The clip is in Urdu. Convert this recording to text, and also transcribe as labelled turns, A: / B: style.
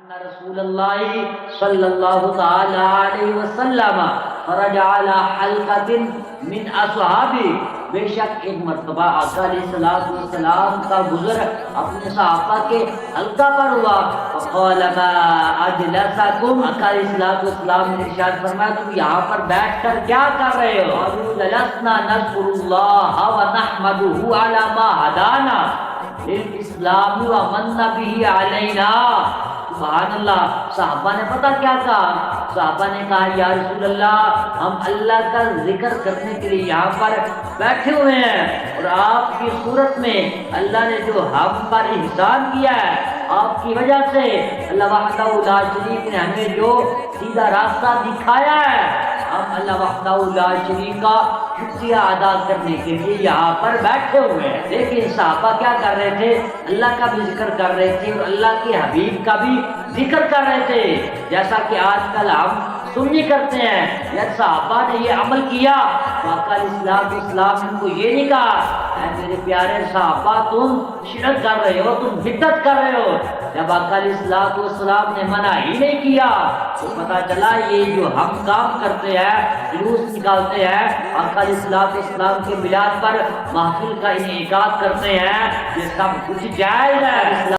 A: رسول اللہ صلی اللہ تعالی علیہ وسلم خرج علی حلقۃ من اصحابہ، بے شک ایک مرتبہ آقا علیہ الصلوۃ والسلام کا گزر اپنے صحابہ کے حلقہ پر ہوا، فقال ما اجلسکم، آقا علیہ الصلوۃ والسلام نے ارشاد فرمایا تم یہاں پر بیٹھ کر کیا کر رہے ہو؟ قالوا جلسنا نذکر اللہ ونحمدہ علی ما ہدانا للاسلام ومن به علینا۔ سبحان اللہ، صحابہ نے پتہ کیا کہا؟ صحابہ نے کہا یا رسول اللہ ہم اللہ کا ذکر کرنے کے لیے یہاں پر بیٹھے ہوئے ہیں، اور آپ کی صورت میں اللہ نے جو ہم پر احسان کیا ہے، آپ کی وجہ سے اللہ وحدہ لا شریک نے ہمیں جو سیدھا راستہ دکھایا ہے، ہم اللہ وحدہ لا شریک کا شکریہ ادا کرنے کے لیے یہاں پر بیٹھے ہوئے ہیں۔ لیکن صحابہ کیا کر رہے تھے؟ اللہ کا بھی ذکر کر رہے تھے اور اللہ کے حبیب کا بھی ذکر کر رہے تھے، جیسا کہ آج کل ہم سنی کرتے ہیں۔ یا صحابہ نے یہ عمل کیا، آقا علیہ السلام نے ان کو یہ نہیں کہا اے میرے پیارے صحابہ تم شرک کر رہے ہو، تم بدعت کر رہے ہو۔ جب آقا علیہ السلام نے منع ہی نہیں کیا تو پتہ چلا یہ جو ہم کام کرتے ہیں، جلوس نکالتے ہیں، آقا علیہ السلام کے میلاد پر محفل کا انعقاد کرتے ہیں، یہ سب کچھ جائز ہے۔